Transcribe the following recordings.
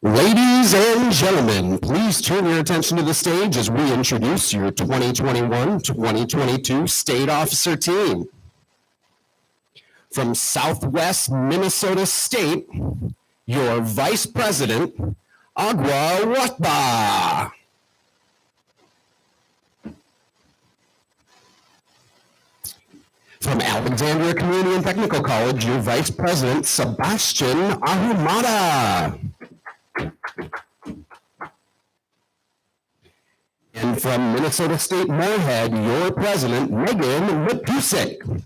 Ladies and gentlemen, please turn your attention to the stage as we introduce your 2021-2022 State Officer Team. From Southwest Minnesota State, your Vice President, Agua Watba. From Alexandria Community and Technical College, your Vice President, Sebastian Ahumada. And from Minnesota State Moorhead, your President, Megan Matusik.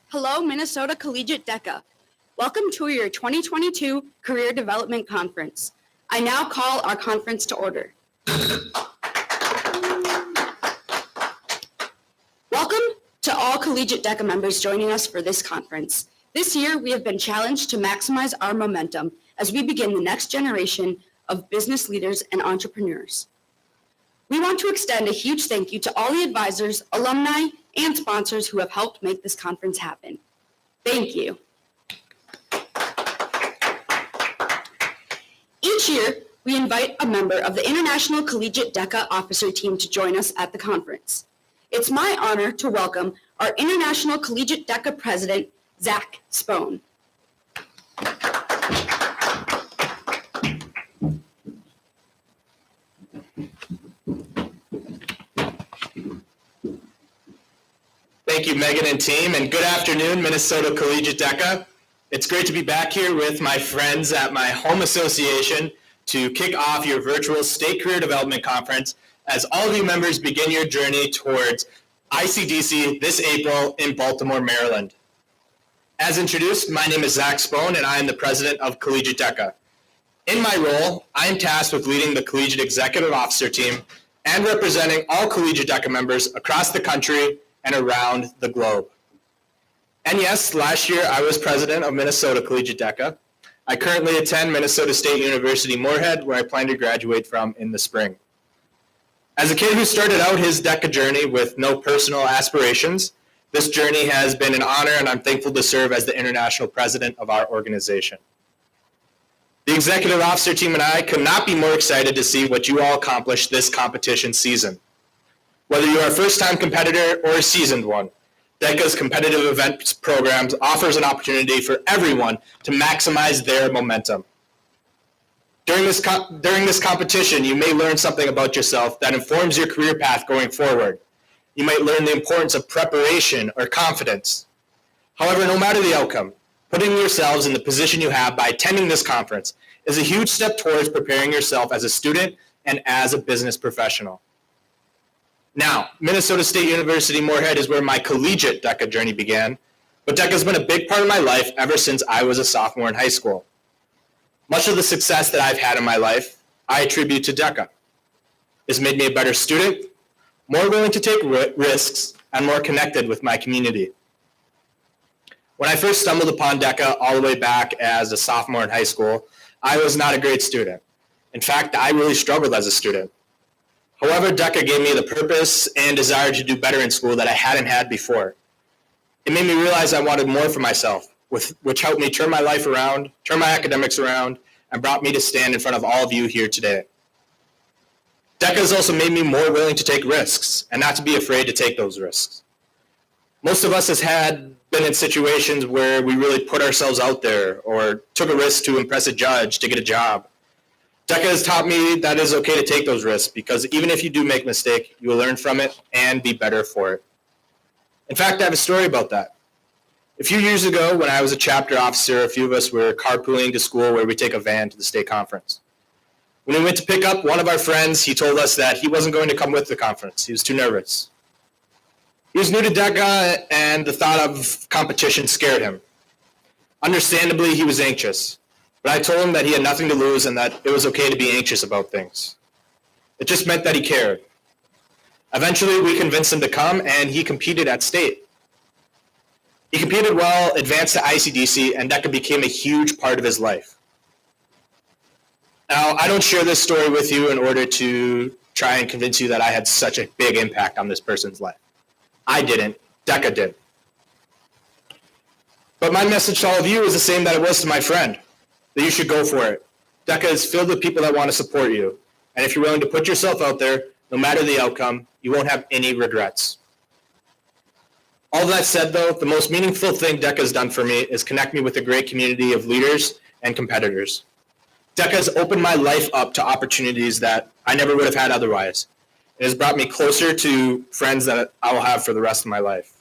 Hello, Minnesota Collegiate DECA. Welcome to your 2022 Career Development Conference. I now call our conference to order. Welcome to all Collegiate DECA members joining us for this conference. This year, we have been challenged to maximize our momentum as we begin the next generation of business leaders and entrepreneurs. We want to extend a huge thank you to all the advisors, alumni, and sponsors who have helped make this conference happen. Thank you. Each year, we invite a member of the International Collegiate DECA Officer Team to join us at the conference. It's my honor to welcome our International Collegiate DECA President, Zach Spohn. Thank you, Megan and team, and good afternoon, Minnesota Collegiate DECA. It's great to be back here with my friends at my home association to kick off your virtual State Career Development Conference as all of you members begin your journey towards ICDC this April in Baltimore, Maryland. As introduced, my name is Zach Spohn, and I am the president of Collegiate DECA. In my role, I am tasked with leading the Collegiate Executive Officer Team and representing all Collegiate DECA members across the country and around the globe. And yes, last year I was president of Minnesota Collegiate DECA. I currently attend Minnesota State University Moorhead, where I plan to graduate from in the spring. As a kid who started out his DECA journey with no personal aspirations, this journey has been an honor, and I'm thankful to serve as the international president of our organization. The Executive Officer Team and I could not be more excited to see what you all accomplish this competition season. Whether you are a first-time competitor or a seasoned one, DECA's competitive events programs offers an opportunity for everyone to maximize their momentum. During this competition, you may learn something about yourself that informs your career path going forward. You might learn the importance of preparation or confidence. However, no matter the outcome, putting yourselves in the position you have by attending this conference is a huge step towards preparing yourself as a student and as a business professional. Now, Minnesota State University Moorhead is where my collegiate DECA journey began, but DECA has been a big part of my life ever since I was a sophomore in high school. Much of the success that I've had in my life, I attribute to DECA. It's made me a better student, more willing to take risks, and more connected with my community. When I first stumbled upon DECA all the way back as a sophomore in high school, I was not a great student. In fact, I really struggled as a student. However, DECA gave me the purpose and desire to do better in school that I hadn't had before. It made me realize I wanted more for myself, which helped me turn my life around, turn my academics around, and brought me to stand in front of all of you here today. DECA has also made me more willing to take risks and not to be afraid to take those risks. Most of us have been in situations where we really put ourselves out there or took a risk to impress a judge to get a job. DECA has taught me that it is okay to take those risks because even if you do make a mistake, you will learn from it and be better for it. In fact, I have a story about that. A few years ago, when I was a chapter officer, a few of us were carpooling to school where we take a van to the state conference. When we went to pick up one of our friends, he told us that he wasn't going to come with the conference. He was too nervous. He was new to DECA, and the thought of competition scared him. Understandably, he was anxious. But I told him that he had nothing to lose and that it was okay to be anxious about things. It just meant that he cared. Eventually, we convinced him to come, and he competed at state. He competed well, advanced to ICDC, and DECA became a huge part of his life. Now, I don't share this story with you in order to try and convince you that I had such a big impact on this person's life. I didn't, DECA did. But my message to all of you is the same that it was to my friend, that you should go for it. DECA is filled with people that want to support you. And if you're willing to put yourself out there, no matter the outcome, you won't have any regrets. All that said, though, the most meaningful thing DECA has done for me is connect me with a great community of leaders and competitors. DECA has opened my life up to opportunities that I never would have had otherwise. It has brought me closer to friends that I will have for the rest of my life.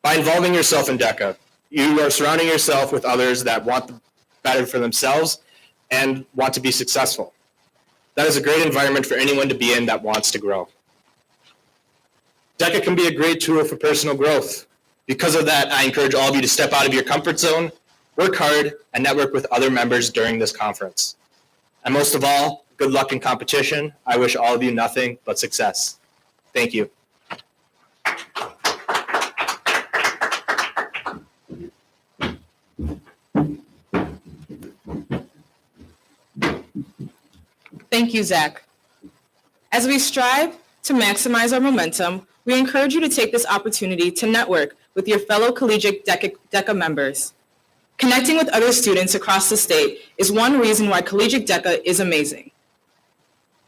By involving yourself in DECA, you are surrounding yourself with others that want better for themselves and want to be successful. That is a great environment for anyone to be in that wants to grow. DECA can be a great tool for personal growth. Because of that, I encourage all of you to step out of your comfort zone, work hard, and network with other members during this conference. And most of all, good luck in competition. I wish all of you nothing but success. Thank you. Thank you, Zach. As we strive to maximize our momentum, we encourage you to take this opportunity to network with your fellow Collegiate DECA members. Connecting with other students across the state is one reason why Collegiate DECA is amazing.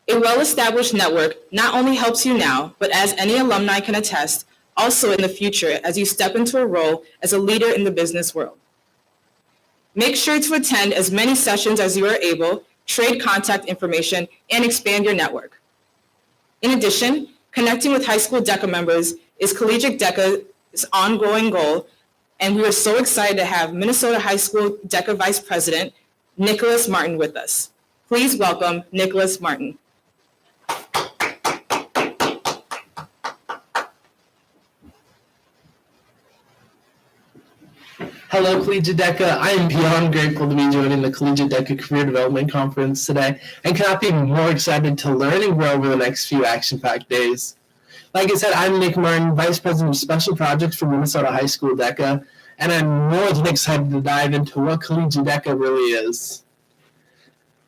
A well-established network not only helps you now, but as any alumni can attest, also in the future as you step into a role as a leader in the business world. Make sure to attend as many sessions as you are able, trade contact information, and expand your network. In addition, connecting with high school DECA members is Collegiate DECA's ongoing goal, and we are so excited to have Minnesota High School DECA Vice President, Nicholas Martin, with us. Please welcome Nicholas Martin. Hello, Collegiate DECA. I am beyond grateful to be joining the Collegiate DECA Career Development Conference today and cannot be more excited to learn and grow over the next few action-packed days. Like I said, I'm Nick Martin, Vice President of Special Projects for Minnesota High School DECA, and I'm more than excited to dive into what Collegiate DECA really is.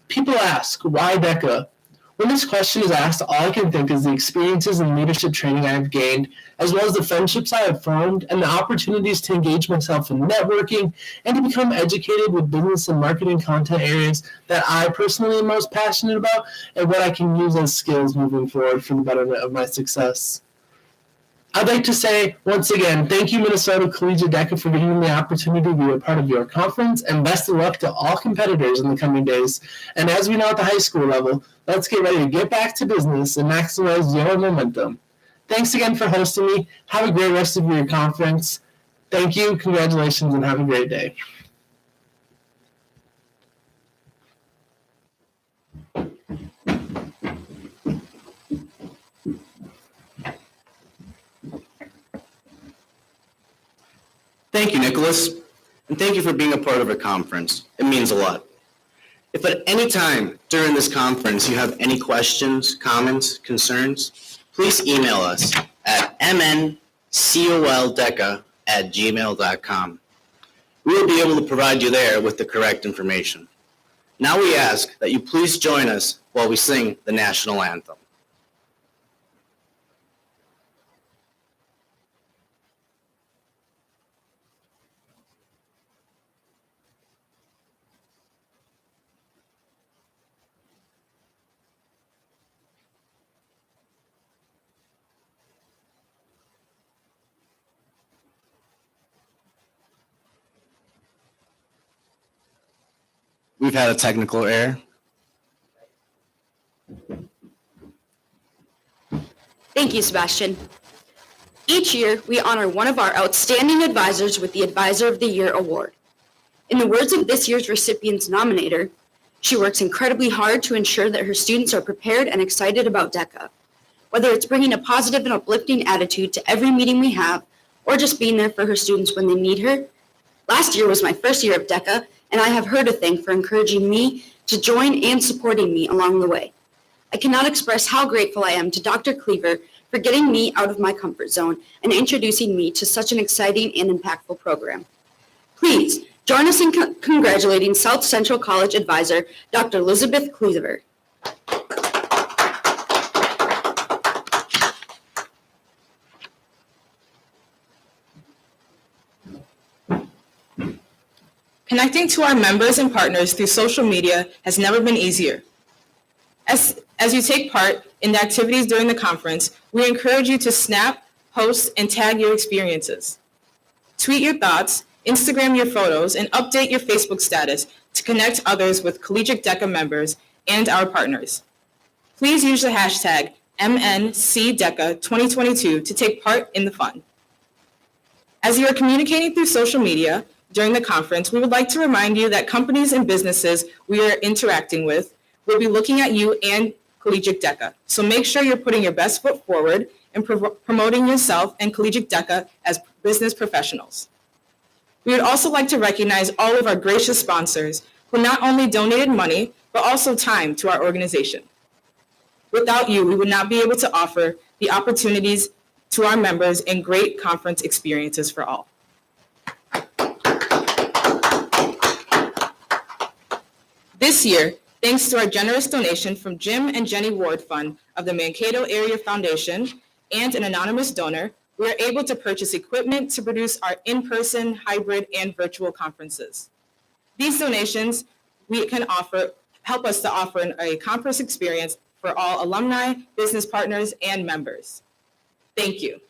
People ask, why DECA? When this question is asked, all I can think is the experiences and leadership training I have gained, as well as the friendships I have formed and the opportunities to engage myself in networking and to become educated with business and marketing content areas that I personally am most passionate about and what I can use as skills moving forward for the betterment of my success. I'd like to say, once again, thank you, Minnesota Collegiate DECA, for giving me the opportunity to be a part of your conference, and best of luck to all competitors in the coming days. And as we know at the high school level, let's get ready to get back to business and maximize your momentum. Thanks again for hosting me. Have a great rest of your conference. Thank you, congratulations, and have a great day. Thank you, Nicholas, and thank you for being a part of our conference. It means a lot. If at any time during this conference you have any questions, comments, concerns, please email us at mncoldeca@gmail.com. We will be able to provide you there with the correct information. Now we ask that you please join us while we sing the national anthem. We've had a technical error. Thank you, Sebastian. Each year, we honor one of our outstanding advisors with the Advisor of the Year award. In the words of this year's recipient's nominator, she works incredibly hard to ensure that her students are prepared and excited about DECA. Whether it's bringing a positive and uplifting attitude to every meeting we have, or just being there for her students when they need her. Last year was my first year of DECA, and I have her to thank for encouraging me to join and supporting me along the way. I cannot express how grateful I am to Dr. Cleaver for getting me out of my comfort zone and introducing me to such an exciting and impactful program. Please join us in congratulating South Central College Advisor, Dr. Elizabeth Cleaver. Connecting to our members and partners through social media has never been easier. As you take part in the activities during the conference, we encourage you to snap, post, and tag your experiences. Tweet your thoughts, Instagram your photos, and update your Facebook status to connect others with Collegiate DECA members and our partners. Please use the hashtag MNCDECA 2022 to take part in the fun. As you are communicating through social media during the conference, we would like to remind you that companies and businesses we are interacting with will be looking at you and Collegiate DECA. So make sure you're putting your best foot forward and promoting yourself and Collegiate DECA as business professionals. We would also like to recognize all of our gracious sponsors who not only donated money, but also time to our organization. Without you, we would not be able to offer the opportunities to our members and great conference experiences for all. This year, thanks to our generous donation from Jim and Jenny Ward Fund of the Mankato Area Foundation and an anonymous donor, we are able to purchase equipment to produce our in-person, hybrid, and virtual conferences. These donations help us to offer a conference experience for all alumni, business partners, and members. Thank you.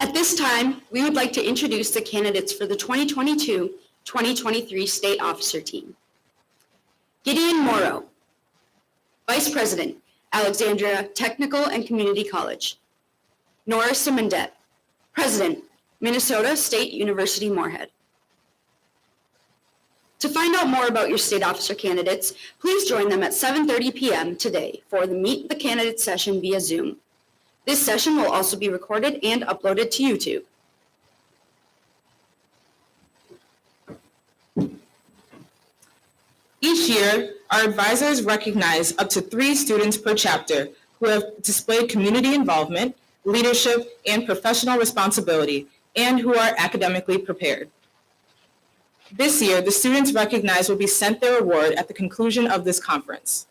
At this time, we would like to introduce the candidates for the 2022-2023 State Officer Team. Gideon Morrow, Vice President, Alexandria Technical and Community College. Nora Simondet, President, Minnesota State University Moorhead. To find out more about your state officer candidates, please join them at 7:30 p.m. today for the Meet the Candidates session via Zoom. This session will also be recorded and uploaded to YouTube. Each year, our advisors recognize up to 3 students per chapter who have displayed community involvement, leadership, and professional responsibility, and who are academically prepared. This year, the students recognized will be sent their award at the conclusion of this conference.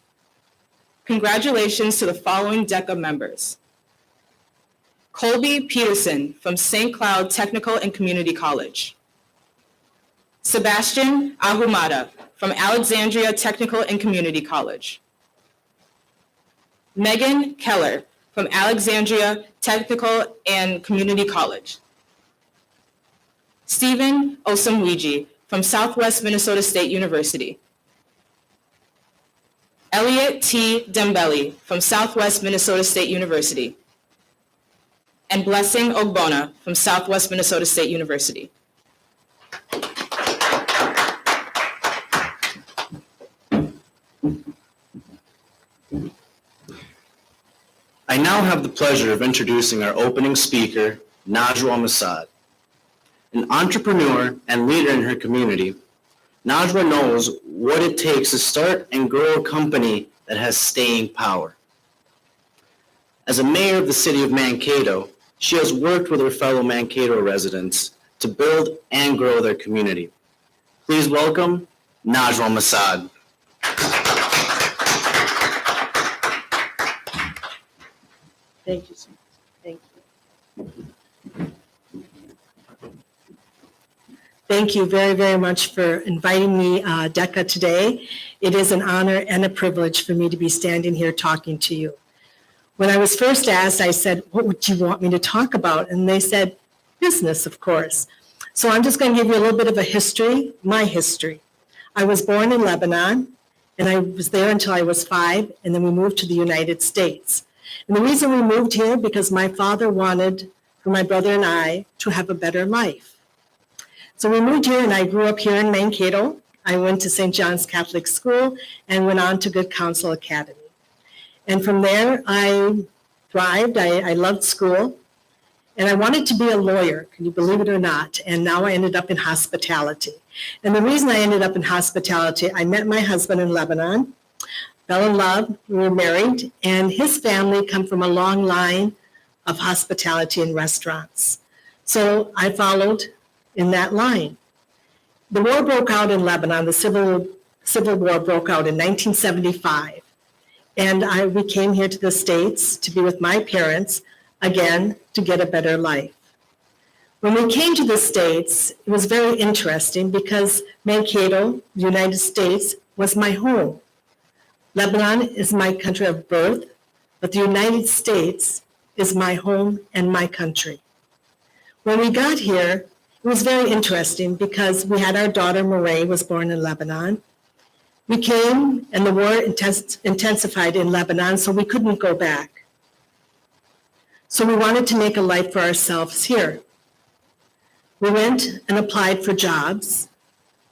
Congratulations to the following DECA members. Colby Peterson from St. Cloud Technical and Community College. Sebastian Ahumada from Alexandria Technical and Community College. Megan Keller from Alexandria Technical and Community College. Stephen Osamwiji from Southwest Minnesota State University. Elliot T. Dembele from Southwest Minnesota State University. And Blessing Ogbona from Southwest Minnesota State University. I now have the pleasure of introducing our opening speaker, Najwa Masad. An entrepreneur and leader in her community, Najwa knows what it takes to start and grow a company that has staying power. As a mayor of the city of Mankato, she has worked with her fellow Mankato residents to build and grow their community. Please welcome Najwa Masad. Thank you, sir. Thank you. Thank you very, very much for inviting me, DECA, today. It is an honor and a privilege for me to be standing here talking to you. When I was first asked, I said, what would you want me to talk about? And they said, business, of course. So I'm just going to give you a little bit of a history, my history. I was born in Lebanon, and I was there until I was 5, and then we moved to the United States. And the reason we moved here, because my father wanted for my brother and I to have a better life. So we moved here, and I grew up here in Mankato. I went to St. John's Catholic School and went on to Good Counsel Academy. And from there, I thrived. I loved school. And I wanted to be a lawyer, can you believe it or not? And now I ended up in hospitality. And the reason I ended up in hospitality, I met my husband in Lebanon, fell in love, we were married, and his family come from a long line of hospitality and restaurants. So I followed in that line. The war broke out in Lebanon. The civil war broke out in 1975. And we came here to the States to be with my parents, again, to get a better life. When we came to the States, it was very interesting because Mankato, the United States, was my home. Lebanon is my country of birth, but the United States is my home and my country. When we got here, it was very interesting because we had our daughter, Murray, was born in Lebanon. We came and the war intensified in Lebanon, so we couldn't go back. So we wanted to make a life for ourselves here. We went and applied for jobs.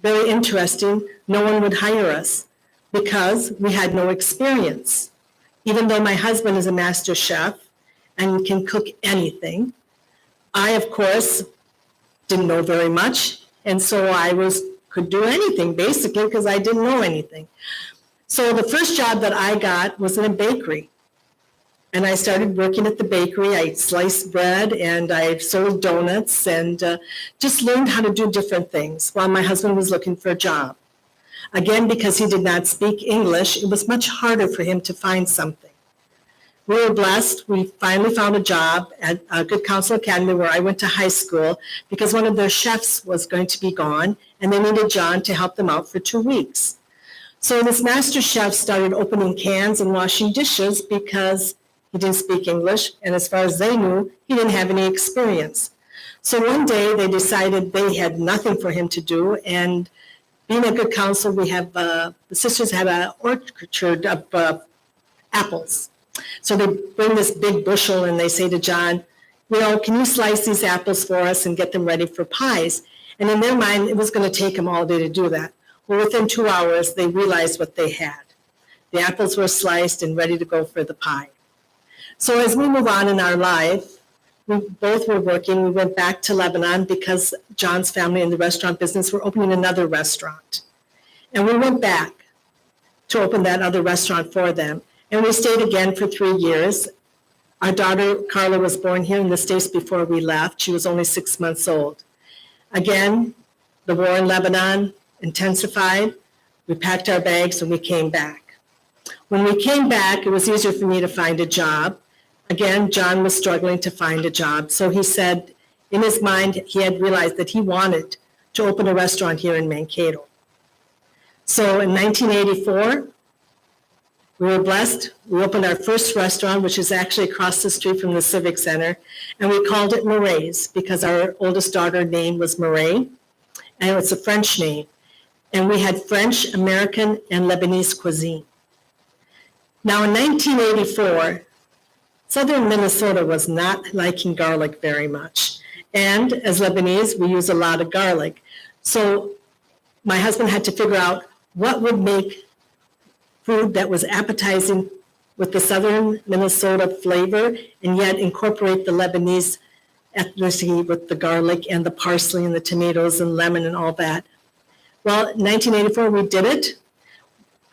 Very interesting, no one would hire us because we had no experience. Even though my husband is a master chef and can cook anything, I, of course, didn't know very much, and so I could do anything, basically, because I didn't know anything. So the first job that I got was in a bakery. And I started working at the bakery. I sliced bread and I sold donuts and just learned how to do different things while my husband was looking for a job. Again, because he did not speak English, it was much harder for him to find something. We were blessed. We finally found a job at Good Counsel Academy where I went to high school because one of their chefs was going to be gone and they needed John to help them out for 2 weeks. So this master chef started opening cans and washing dishes because he didn't speak English, and as far as they knew, he didn't have any experience. So one day they decided they had nothing for him to do, and being a Good Counsel, we have, the sisters had an orchard of apples. So they bring this big bushel and they say to John, can you slice these apples for us and get them ready for pies? And in their mind, it was going to take them all day to do that. Well, within 2 hours, they realized what they had. The apples were sliced and ready to go for the pie. So as we move on in our life, we both were working. We went back to Lebanon because John's family in the restaurant business were opening another restaurant. And we went back to open that other restaurant for them. And we stayed again for 3 years. Our daughter, Carla, was born here in the States before we left. She was only 6 months old. Again, the war in Lebanon intensified. We packed our bags and we came back. When we came back, it was easier for me to find a job. Again, John was struggling to find a job. So he said, in his mind, he had realized that he wanted to open a restaurant here in Mankato. So in 1984, we were blessed. We opened our first restaurant, which is actually across the street from the Civic Center, and we called it Murray's because our oldest daughter's name was Murray, and it's a French name. And we had French, American, and Lebanese cuisine. Now in 1984, Southern Minnesota was not liking garlic very much. And as Lebanese, we use a lot of garlic. So my husband had to figure out what would make food that was appetizing with the Southern Minnesota flavor and yet incorporate the Lebanese ethnicity with the garlic and the parsley and the tomatoes and lemon and all that. Well, in 1984, we did it.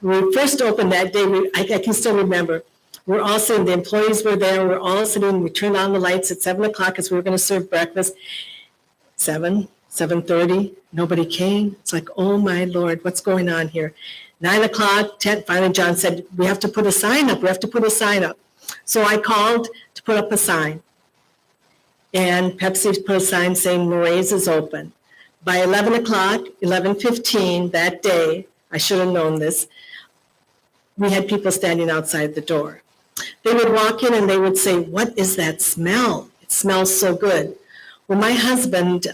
When we first opened that day, I can still remember. We're all sitting, the employees were there, we're all sitting, we turned on the lights at 7 o'clock as we were going to serve breakfast. 7:30, nobody came. It's like, oh my Lord, what's going on here? 9 o'clock, 10, finally John said, we have to put a sign up, So I called to put up a sign. And Pepsi put a sign saying Murray's is open. By 11 o'clock, 11:15 that day, I should have known this, we had people standing outside the door. They would walk in and they would say, what is that smell? It smells so good. Well, my husband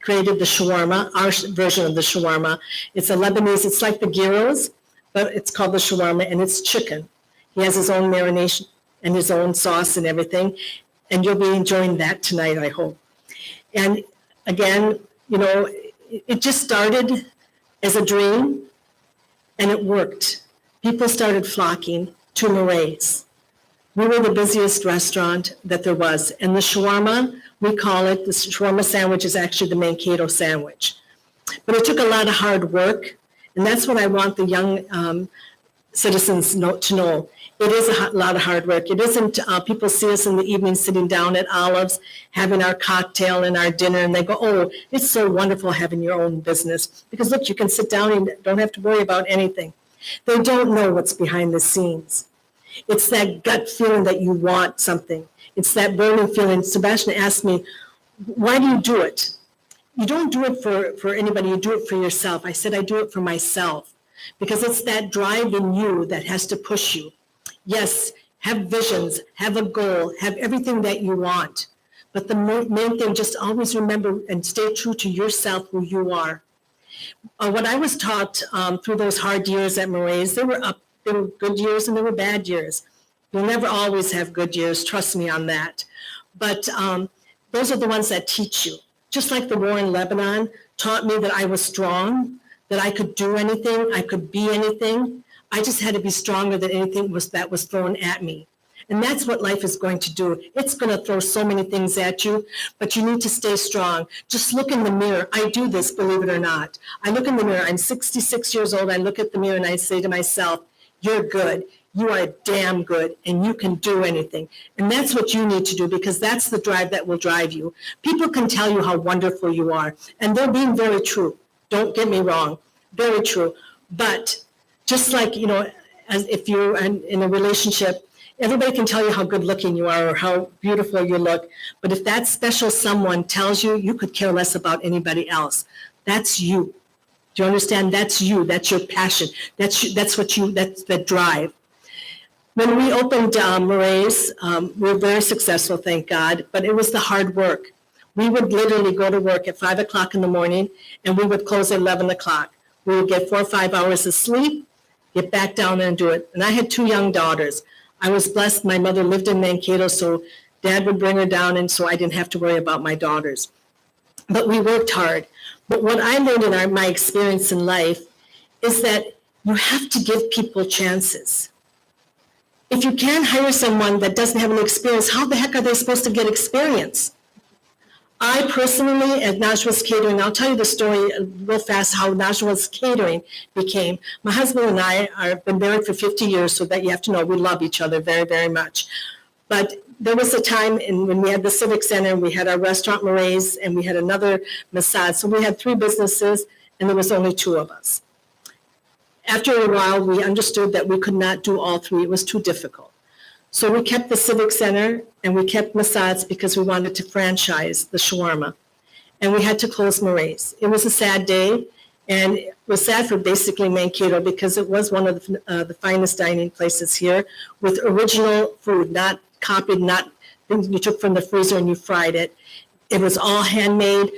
created the shawarma, our version of the shawarma. It's a Lebanese, it's like the gyros, but it's called the shawarma and it's chicken. He has his own marination and his own sauce and everything. And you'll be enjoying that tonight, I hope. And again, it just started as a dream and it worked. People started flocking to Murray's. We were the busiest restaurant that there was. And the shawarma, we call it, the shawarma sandwich is actually the Mankato sandwich. But it took a lot of hard work. And that's what I want the young citizens to know. It is a lot of hard work. It isn't, people see us in the evening sitting down at Olive's, having our cocktail and our dinner, and they go, oh, it's so wonderful having your own business. Because look, you can sit down and don't have to worry about anything. They don't know what's behind the scenes. It's that gut feeling that you want something. It's that burning feeling. Sebastian asked me, why do you do it? You don't do it for anybody, you do it for yourself. I said, I do it for myself because it's that drive in you that has to push you. Yes, have visions, have a goal, have everything that you want. But the main thing, just always remember and stay true to yourself, who you are. What I was taught through those hard years at Moray's, there were good years and there were bad years. You'll never always have good years, trust me on that. But those are the ones that teach you. Just like the war in Lebanon taught me that I was strong, that I could do anything, I could be anything. I just had to be stronger than anything that was thrown at me. And that's what life is going to do. It's going to throw so many things at you, but you need to stay strong. Just look in the mirror. I do this, believe it or not. I look in the mirror. I'm 66 years old. I look at the mirror and I say to myself, you're good. You are damn good, and you can do anything. And that's what you need to do, because that's the drive that will drive you. People can tell you how wonderful you are, and they're being very true. Don't get me wrong, very true. But just like, as if you're in a relationship, everybody can tell you how good looking you are or how beautiful you look. But if that special someone tells you, you could care less about anybody else. That's you. Do you understand? That's you. That's your passion. That's that drive. When we opened Moray's, we were very successful, thank God, but it was the hard work. We would literally go to work at 5 o'clock in the morning, and we would close at 11 o'clock. We would get 4 or 5 hours of sleep, get back down and do it. And I had 2 young daughters. I was blessed. My mother lived in Mankato, so Dad would bring her down, and so I didn't have to worry about my daughters. But we worked hard. But what I learned in my experience in life is that you have to give people chances. If you can't hire someone that doesn't have any experience, how the heck are they supposed to get experience? I personally, at Najwa's Catering, I'll tell you the story real fast how Najwa's Catering became. My husband and I have been married for 50 years, so that you have to know we love each other very, very much. But there was a time when we had the Civic Center, we had our restaurant Moray's, and we had another massage. So we had 3 businesses, and there was only 2 of us. After a while, we understood that we could not do all 3. It was too difficult. So we kept the Civic Center and we kept Massad's because we wanted to franchise the shawarma. And we had to close Moray's. It was a sad day, and it was sad for basically Mankato because it was one of the finest dining places here with original food, not copied, not things you took from the freezer and you fried it. It was all handmade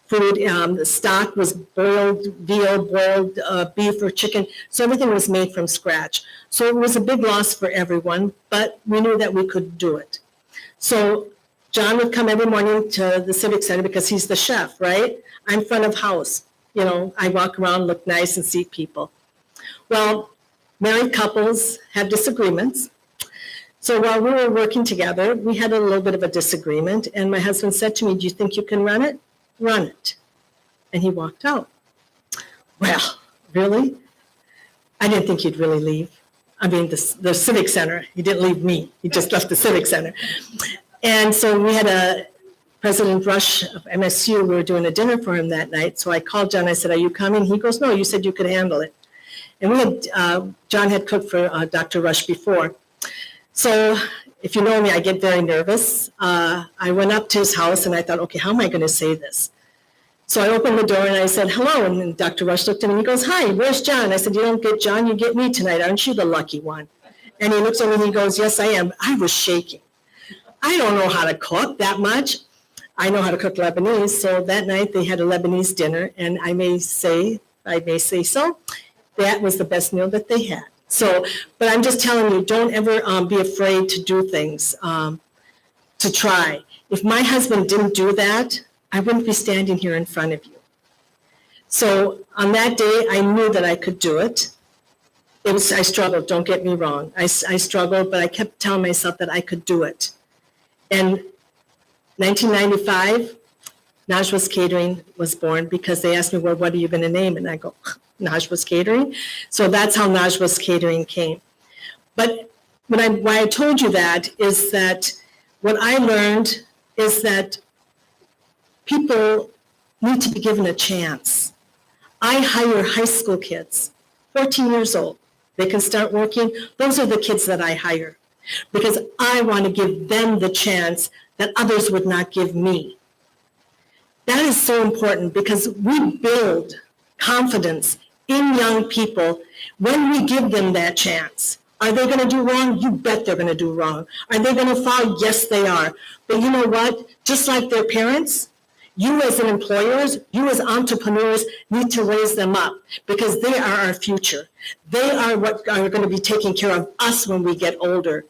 food. The stock was boiled veal, boiled beef or chicken. So everything was made from scratch. So it was a big loss for everyone, but we knew that we could do it. So John would come every morning to the Civic Center because he's the chef, right? I'm front of house. I walk around, look nice, and see people. Well, married couples have disagreements. So while we were working together, we had a little bit of a disagreement, and my husband said to me, "Do you think you can run it? Run it." And he walked out. Well, really? I didn't think he'd really leave. I mean, the Civic Center. He didn't leave me. He just left the Civic Center. And so we had President Rush of MSU, we were doing a dinner for him that night. So I called John. I said, "Are you coming?" He goes, "No, you said you could handle it." And we had, John had cooked for Dr. Rush before. So if you know me, I get very nervous. I went up to his house and I thought, okay, how am I going to say this? So I opened the door and I said, "Hello." And then Dr. Rush looked at me and he goes, "Hi, where's John?" I said, "You don't get John, you get me tonight. Aren't you the lucky one?" And he looks at me and he goes, "Yes, I am." I was shaking. I don't know how to cook that much. I know how to cook Lebanese. So that night they had a Lebanese dinner, and I may say so, that was the best meal that they had. So, but I'm just telling you, don't ever be afraid to do things, to try. If my husband didn't do that, I wouldn't be standing here in front of you. So on that day, I knew that I could do it. I struggled, don't get me wrong. I struggled, but I kept telling myself that I could do it. And 1995, Najwa's Catering was born because they asked me, "Well, what are you going to name?" And I go, "Najwa's Catering." So that's how Najwa's Catering came. But why I told you that is that what I learned is that people need to be given a chance. I hire high school kids, 14 years old, they can start working. Those are the kids that I hire because I want to give them the chance that others would not give me. That is so important because we build confidence in young people when we give them that chance. Are they going to do wrong? You bet they're going to do wrong. Are they going to fall? Yes, they are. But you know what? Just like their parents, you as an employers, you as entrepreneurs need to raise them up because they are our future. They are what are going to be taking care of us when we get older.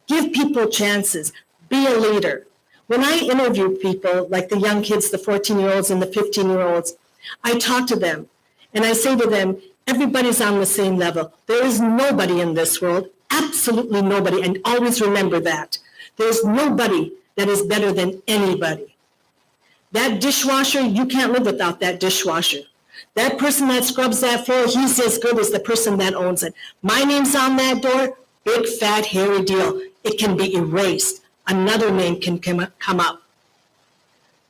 Give people chances. Be a leader. When I interview people, like the young kids, the 14-year-olds and the 15-year-olds, I talk to them and I say to them, everybody's on the same level. There is nobody in this world, absolutely nobody, and always remember that. There's nobody that is better than anybody. That dishwasher, you can't live without that dishwasher. That person that scrubs that floor, he's as good as the person that owns it. My name's on that door, big, fat, hairy deal. It can be erased. Another name can come up.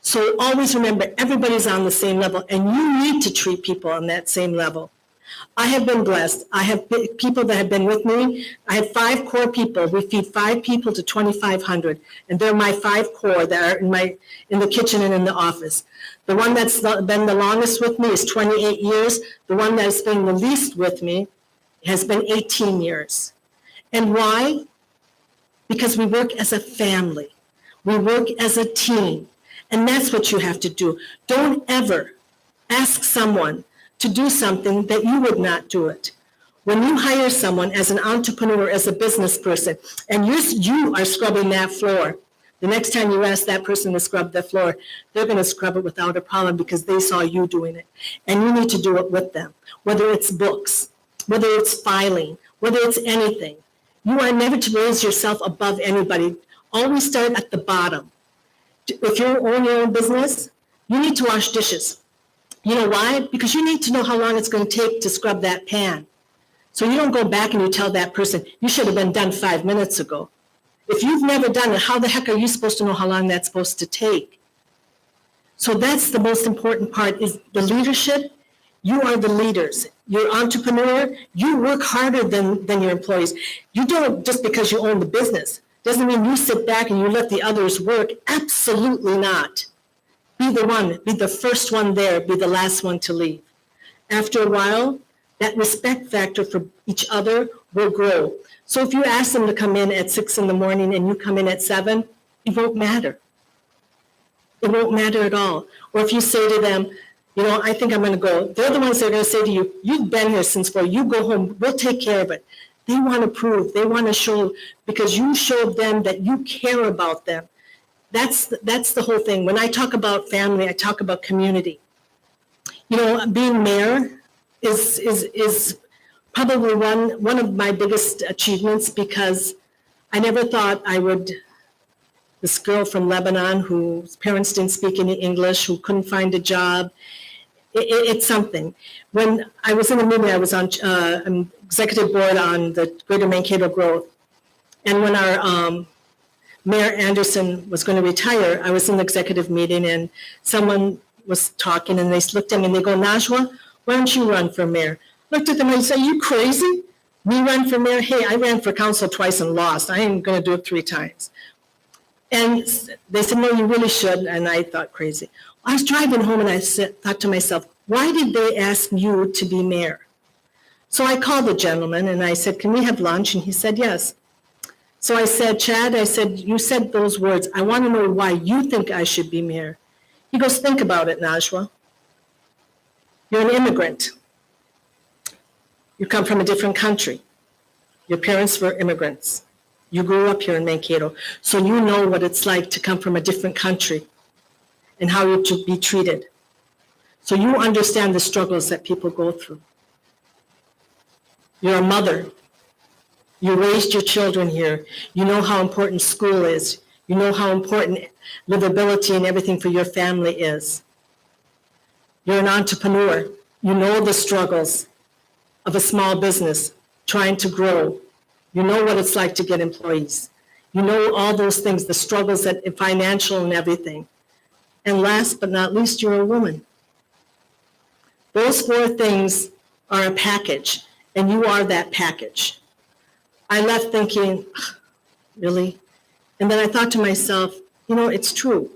So always remember, everybody's on the same level, and you need to treat people on that same level. I have been blessed. I have people that have been with me. I have 5 core people. We feed 5 people to 2,500, and they're my 5 core that are in the kitchen and in the office. The one that's been the longest with me is 28 years. The one that's been the least with me has been 18 years. And why? Because we work as a family. We work as a team. And that's what you have to do. Don't ever ask someone to do something that you would not do it. When you hire someone as an entrepreneur, as a business person, and you are scrubbing that floor, the next time you ask that person to scrub the floor, they're going to scrub it without a problem because they saw you doing it. And you need to do it with them, whether it's books, whether it's filing, whether it's anything. You are never to raise yourself above anybody. Always start at the bottom. If you own your own business, you need to wash dishes. You know why? Because you need to know how long it's going to take to scrub that pan. So you don't go back and you tell that person, you should have been done 5 minutes ago. If you've never done it, how the heck are you supposed to know how long that's supposed to take? So that's the most important part is the leadership. You are the leaders. You're an entrepreneur. You work harder than your employees. You don't just because you own the business. Doesn't mean you sit back and you let the others work. Absolutely not. Be the one, be the first one there, be the last one to leave. After a while, that respect factor for each other will grow. So if you ask them to come in at 6 in the morning and you come in at 7, it won't matter. It won't matter at all. Or if you say to them, you know, I think I'm going to go. They're the ones that are going to say to you, you've been here since 4, you go home, we'll take care of it. They want to prove, they want to show, because you showed them that you care about them. That's the whole thing. When I talk about family, I talk about community. You know, being mayor is probably one of my biggest achievements because I never thought I would, this girl from Lebanon whose parents didn't speak any English, who couldn't find a job, it's something. When I was in a meeting, I was on executive board on the Greater Mankato Growth. And when our Mayor Anderson was going to retire, I was in the executive meeting and someone was talking and they looked at me and they go, Najwa, why don't you run for mayor? Looked at them and said, are you crazy? Me run for mayor? Hey, I ran for council twice and lost. I ain't going to do it 3 times. And they said, no, you really should. And I thought crazy. I was driving home and I thought to myself, why did they ask you to be mayor? So I called the gentleman and I said, can we have lunch? And he said, yes. So I said, Chad, I said, you said those words. I want to know why you think I should be mayor. He goes, think about it, Najwa. You're an immigrant. You come from a different country. Your parents were immigrants. You grew up here in Mankato. So you know what it's like to come from a different country and how you're to be treated. So you understand the struggles that people go through. You're a mother. You raised your children here. You know how important school is. You know how important livability and everything for your family is. You're an entrepreneur. You know the struggles of a small business trying to grow. You know what it's like to get employees. You know all those things, the struggles that financial and everything. And last but not least, you're a woman. Those 4 things are a package. and you are that package. I left thinking, really? And then I thought to myself, it's true.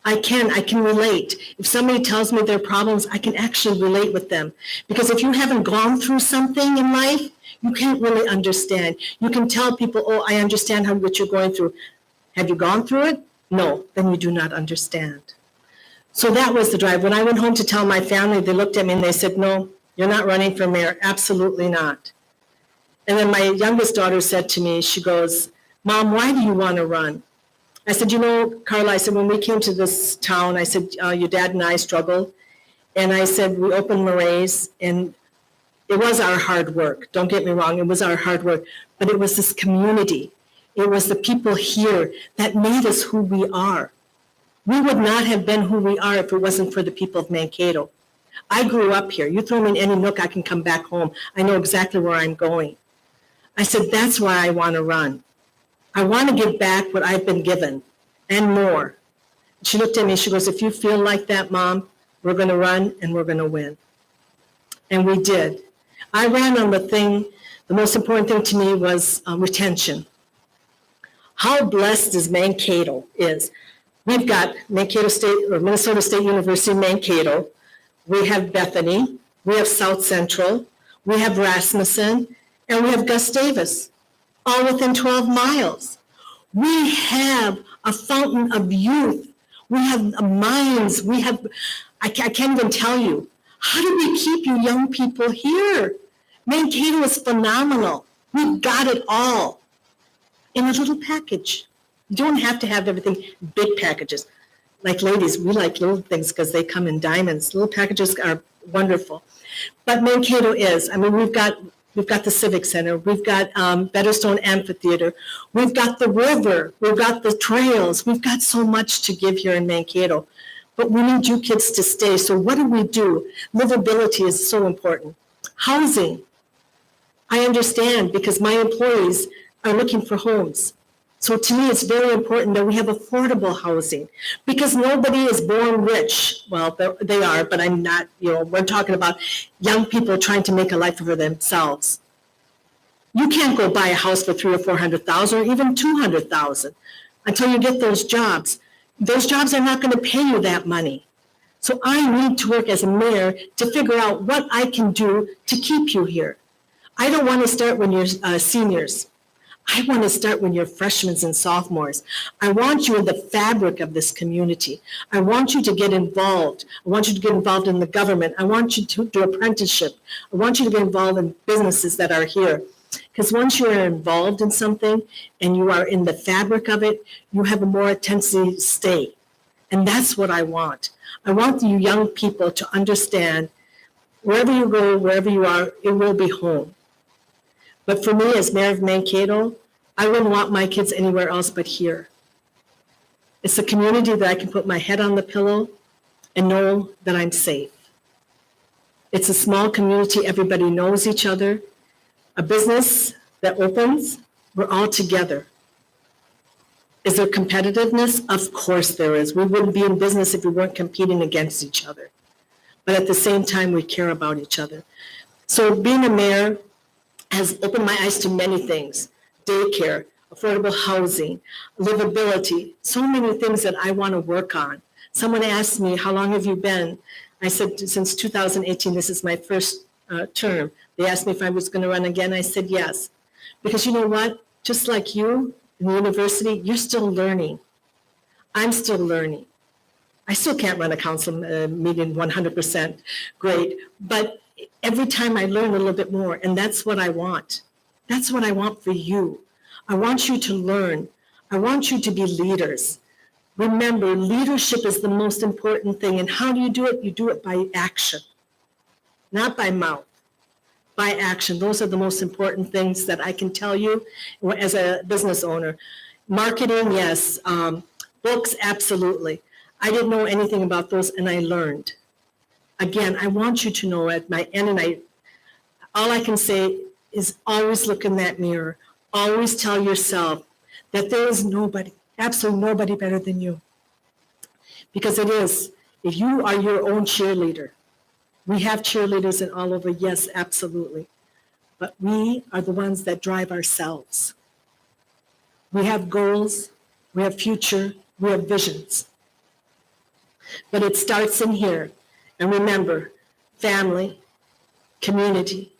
I can relate. If somebody tells me their problems, I can actually relate with them. Because if you haven't gone through something in life, you can't really understand. You can tell people, oh, I understand what you're going through. Have you gone through it? No, then you do not understand. So that was the drive. When I went home to tell my family, they looked at me and they said, no, you're not running for mayor. Absolutely not. And then my youngest daughter said to me, she goes, Mom, why do you want to run? I said, Carla, I said, when we came to this town, I said, your dad and I struggled. And I said, we opened Murray's, and it was our hard work. Don't get me wrong, it was our hard work. But it was this community. It was the people here that made us who we are. We would not have been who we are if it wasn't for the people of Mankato. I grew up here. You throw me in any nook, I can come back home. I know exactly where I'm going. I said, that's why I want to run. I want to give back what I've been given and more. She looked at me, she goes, if you feel like that, Mom, we're going to run and we're going to win. And we did. I ran on the most important thing to me was retention. How blessed is Mankato is. We've got Minnesota State University, Mankato. We have Bethany. We have South Central. We have Rasmussen. And we have Gus Davis, all within 12 miles. We have a fountain of youth. We have minds. I can't even tell you. How do we keep you young people here? Mankato is phenomenal. We've got it all in a little package. You don't have to have everything big packages. Like ladies, we like little things because they come in diamonds. Little packages are wonderful. But Mankato is. We've got the Civic Center. We've got Betterstone Amphitheater. We've got the river. We've got the trails. We've got so much to give here in Mankato. But we need you kids to stay. So what do? Livability is so important. Housing. I understand because my employees are looking for homes. So to me, it's very important that we have affordable housing because nobody is born rich. Well, they are, but I'm not, we're talking about young people trying to make a life for themselves. You can't go buy a house for $300,000 or $400,000 or even $200,000 until you get those jobs. Those jobs are not going to pay you that money. So I need to work as a mayor to figure out what I can do to keep you here. I don't want to start when you're seniors. I want to start when you're freshmen and sophomores. I want you in the fabric of this community. I want you to get involved. I want you to get involved in the government. I want you to do apprenticeship. I want you to get involved in businesses that are here. Because once you are involved in something and you are in the fabric of it, you have a more tendency to stay. And that's what I want. I want you young people to understand wherever you go, wherever you are, it will be home. But for me, as mayor of Mankato, I wouldn't want my kids anywhere else but here. It's a community that I can put my head on the pillow and know that I'm safe. It's a small community, everybody knows each other. A business that opens, we're all together. Is there competitiveness? Of course there is. We wouldn't be in business if we weren't competing against each other. But at the same time, we care about each other. So being a mayor has opened my eyes to many things. Daycare, affordable housing, livability, so many things that I want to work on. Someone asked me, how long have you been? I said, since 2018, this is my first term. They asked me if I was going to run again. I said, yes. Because you know what? Just like you in the university, you're still learning. I'm still learning. I still can't run a council meeting 100% great, but every time I learn a little bit more, and that's what I want. That's what I want for you. I want you to learn. I want you to be leaders. Remember, leadership is the most important thing. And how do you do it? You do it by action, not by mouth, by action. Those are the most important things that I can tell you as a business owner. Marketing, yes. Books, absolutely. I didn't know anything about those, and I learned. Again, I want you to know at my end, and all I can say is always look in that mirror. Always tell yourself that there is nobody, absolutely nobody better than you. Because it is. If you are your own cheerleader, We have cheerleaders and all over, yes, absolutely. But we are the ones that drive ourselves. We have goals, we have future, we have visions. But it starts in here. And remember, family, community,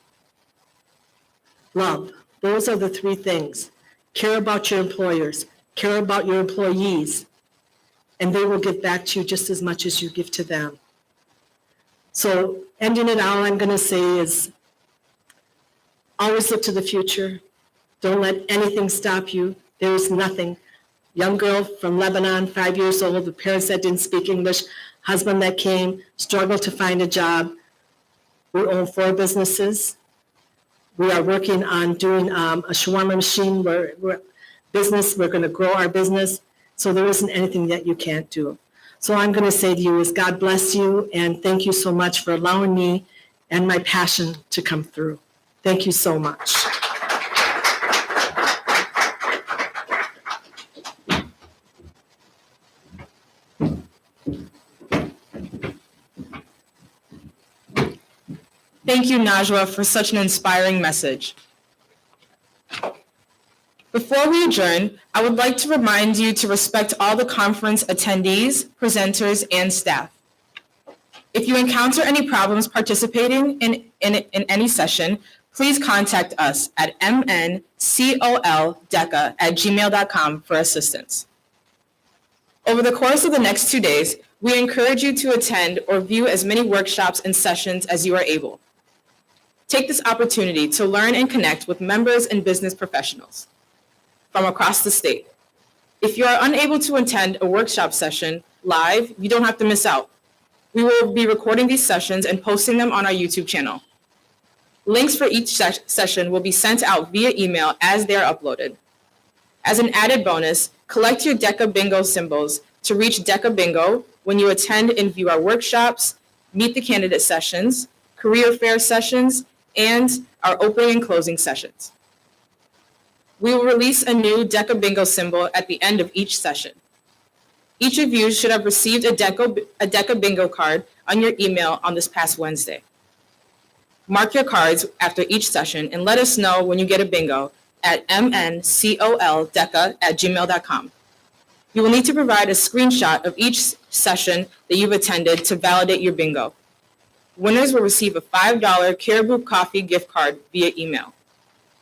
love. Those are the three things. Care about your employers, care about your employees, and they will give back to you just as much as you give to them. So ending it, all I'm going to say is always look to the future. Don't let anything stop you. There is nothing. Young girl from Lebanon, 5 years old, the parents that didn't speak English, husband that came, struggled to find a job. We own 4 businesses. We are working on doing a shawarma machine where we're going to grow our business. So there isn't anything that you can't do. So I'm going to say to you is God bless you and thank you so much for allowing me and my passion to come through. Thank you so much. Thank you, Najwa, for such an inspiring message. Before we adjourn, I would like to remind you to respect all the conference attendees, presenters, and staff. If you encounter any problems participating in any session, please contact us at mncoldeca@gmail.com for assistance. Over the course of the next 2 days, we encourage you to attend or view as many workshops and sessions as you are able. Take this opportunity to learn and connect with members and business professionals from across the state. If you are unable to attend a workshop session live, you don't have to miss out. We will be recording these sessions and posting them on our YouTube channel. Links for each session will be sent out via email as they are uploaded. As an added bonus, collect your DECA Bingo symbols to reach DECA Bingo when you attend and view our workshops, meet the candidate sessions, career fair sessions, and our opening and closing sessions. We will release a new DECA Bingo symbol at the end of each session. Each of you should have received a DECA Bingo card on your email on this past Wednesday. Mark your cards after each session and let us know when you get a bingo at mncoldeca@gmail.com. You will need to provide a screenshot of each session that you've attended to validate your bingo. Winners will receive a $5 Caribou Coffee gift card via email.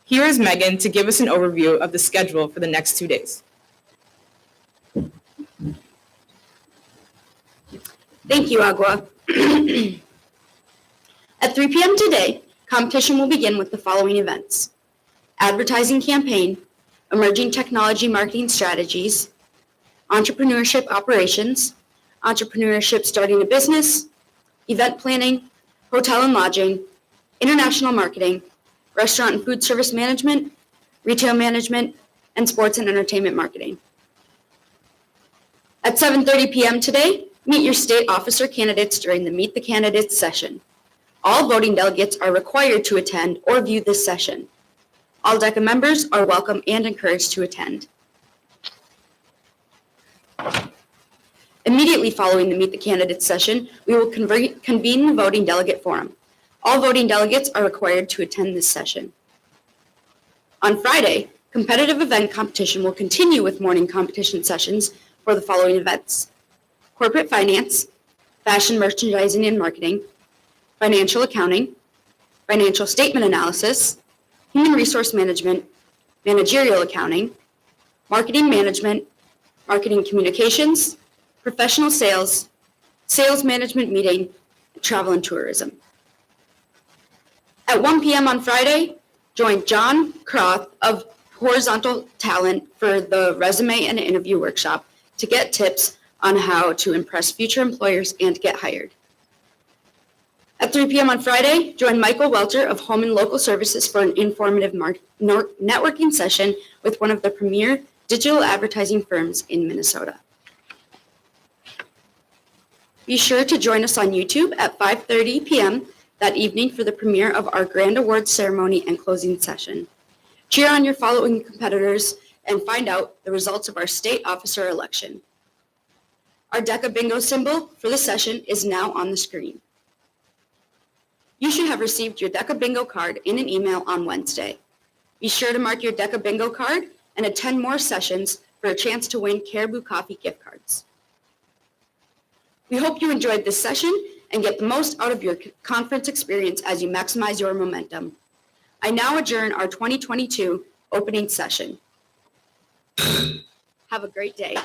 Here is Megan to give us an overview of the schedule for the next 2 days. Thank you, Agua. At 3 p.m. today, competition will begin with the following events: advertising campaign, emerging technology marketing strategies, entrepreneurship operations, entrepreneurship starting a business, event planning, hotel and lodging, international marketing, restaurant and food service management, retail management, and sports and entertainment marketing. At 7:30 p.m. today, meet your state officer candidates during the Meet the Candidates session. All voting delegates are required to attend or view this session. All DECA members are welcome and encouraged to attend. Immediately following the Meet the Candidates session, we will convene the voting delegate forum. All voting delegates are required to attend this session. On Friday, competitive event competition will continue with morning competition sessions for the following events: corporate finance, fashion merchandising and marketing, financial accounting, financial statement analysis, human resource management, managerial accounting, marketing management, marketing communications, professional sales, sales management meeting, and travel and tourism. At 1 p.m. on Friday, join John Croth of Horizontal Talent for the resume and interview workshop to get tips on how to impress future employers and get hired. At 3 p.m. on Friday, join Michael Welter of Home and Local Services for an informative networking session with one of the premier digital advertising firms in Minnesota. Be sure to join us on YouTube at 5:30 p.m. that evening for the premiere of our Grand Awards ceremony and closing session. Cheer on your following competitors and find out the results of our state officer election. Our DECA Bingo symbol for the session is now on the screen. You should have received your DECA bingo card in an email on Wednesday. Be sure to mark your DECA bingo card and attend more sessions for a chance to win Caribou Coffee gift cards. We hope you enjoyed this session and get the most out of your conference experience as you maximize your momentum. I now adjourn our 2022 opening session. Have a great day.